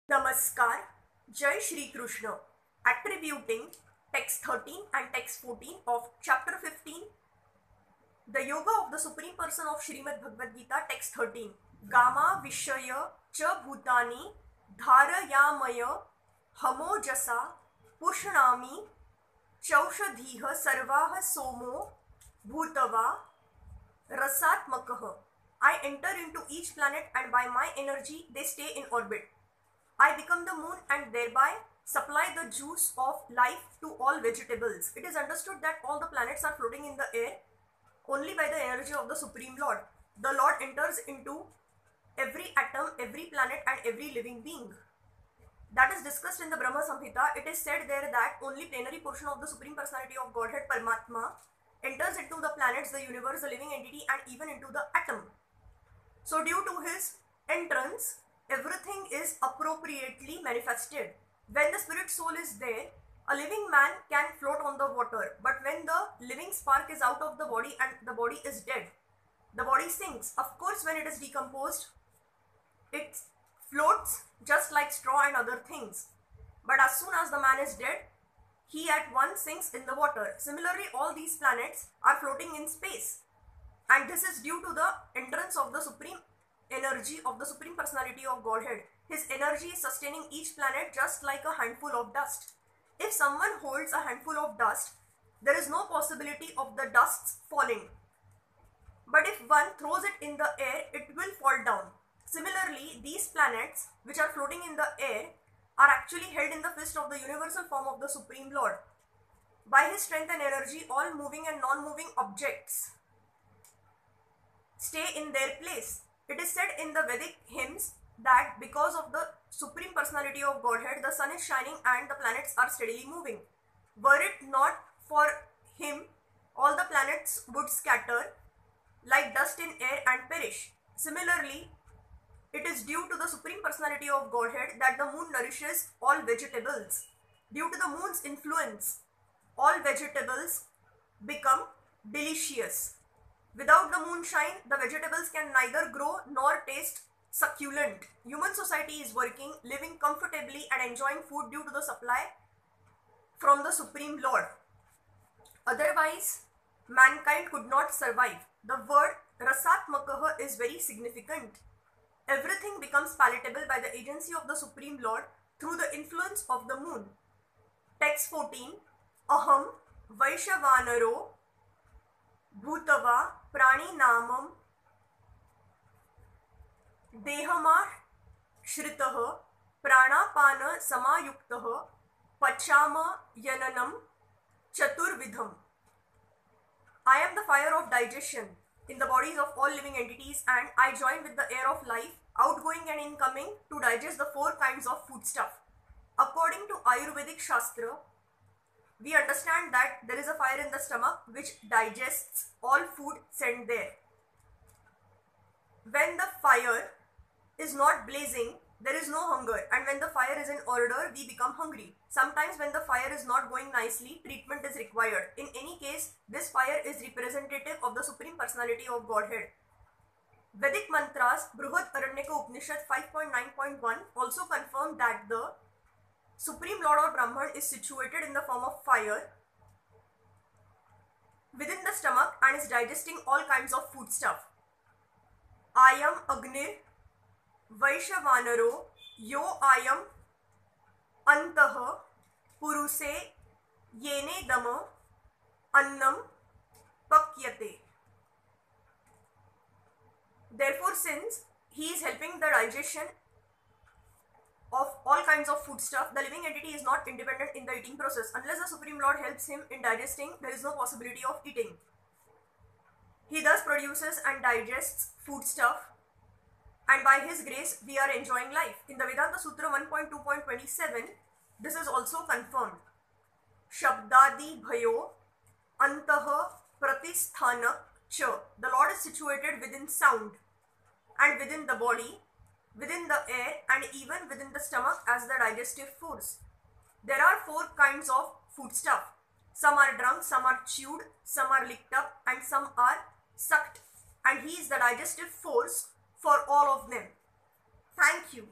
Namaskar, Jai Shri Krishna, attributing text 13 and text 14 of chapter 15, the Yoga of the Supreme Person of Srimad Bhagavad Gita, text 13. Gama Vishaya Cha Bhutani Dharayamaya Hamojasa Pushnami Chaushadhiha Sarvaha Somo Bhutava Rasatmakaha. I enter into each planet and by my energy they stay in orbit. I become the moon and thereby supply the juice of life to all vegetables. It is understood that all the planets are floating in the air only by the energy of the Supreme Lord. The Lord enters into every atom, every planet and every living being. That is discussed in the Brahma Samhita. It is said there that only plenary portion of the Supreme Personality of Godhead Paramatma enters into the planets, the universe, the living entity and even into the atom. So due to his entrance, everything is appropriately manifested. When the spirit soul is there, a living man can float on the water. But when the living spark is out of the body and the body is dead, the body sinks. Of course, when it is decomposed, it floats just like straw and other things. But as soon as the man is dead, he at once sinks in the water. Similarly, all these planets are floating in space. And this is due to the entrance of the Supreme Energy of the Supreme Personality of Godhead. His energy is sustaining each planet just like a handful of dust. If someone holds a handful of dust, there is no possibility of the dust falling. But if one throws it in the air, it will fall down. Similarly, these planets which are floating in the air are actually held in the fist of the universal form of the Supreme Lord. By his strength and energy, all moving and non-moving objects stay in their place. It is said in the Vedic hymns that because of the Supreme Personality of Godhead, the sun is shining and the planets are steadily moving. Were it not for him, all the planets would scatter like dust in air and perish. Similarly, it is due to the Supreme Personality of Godhead that the moon nourishes all vegetables. Due to the moon's influence, all vegetables become delicious. Without the moonshine, the vegetables can neither grow nor taste succulent. Human society is working, living comfortably and enjoying food due to the supply from the Supreme Lord. Otherwise, mankind could not survive. The word Rasatmakaha is very significant. Everything becomes palatable by the agency of the Supreme Lord through the influence of the moon. Text 14. Aham Vaishavanaro Bhutava Prani Namam Dehama Shritaha Pranapana Samayuktaha Pachama Yananam Chaturvidham. I am the fire of digestion in the bodies of all living entities and I join with the air of life, outgoing and incoming, to digest the four kinds of foodstuff. According to Ayurvedic Shastra, we understand that there is a fire in the stomach which digests all food sent there. When the fire is not blazing, there is no hunger, and when the fire is in order, we become hungry. Sometimes when the fire is not going nicely, treatment is required. In any case, this fire is representative of the Supreme Personality of Godhead. Vedic mantras, Bruhat Aranyaka Upanishad 5.9.1 also confirm that the Supreme Lord or Brahman is situated in the form of fire within the stomach and is digesting all kinds of foodstuff. Ayam Agnir Vaishavanaro Yo Ayam Antaha Puruse Yene Dama Annam Pakyate. Therefore, since he is helping the digestion of all kinds of foodstuff, the living entity is not independent in the eating process. Unless the Supreme Lord helps him in digesting, there is no possibility of eating. He thus produces and digests foodstuff, and by his grace we are enjoying life. In the Vedanta Sutra 1.2.27, this is also confirmed. Shabdadi Bhayo Antaha Pratisthana Cha. The Lord is situated within sound and within the body, within the air and even within the stomach as the digestive force. There are four kinds of foodstuff. Some are drunk, some are chewed, some are licked up and some are sucked. And he is the digestive force for all of them. Thank you.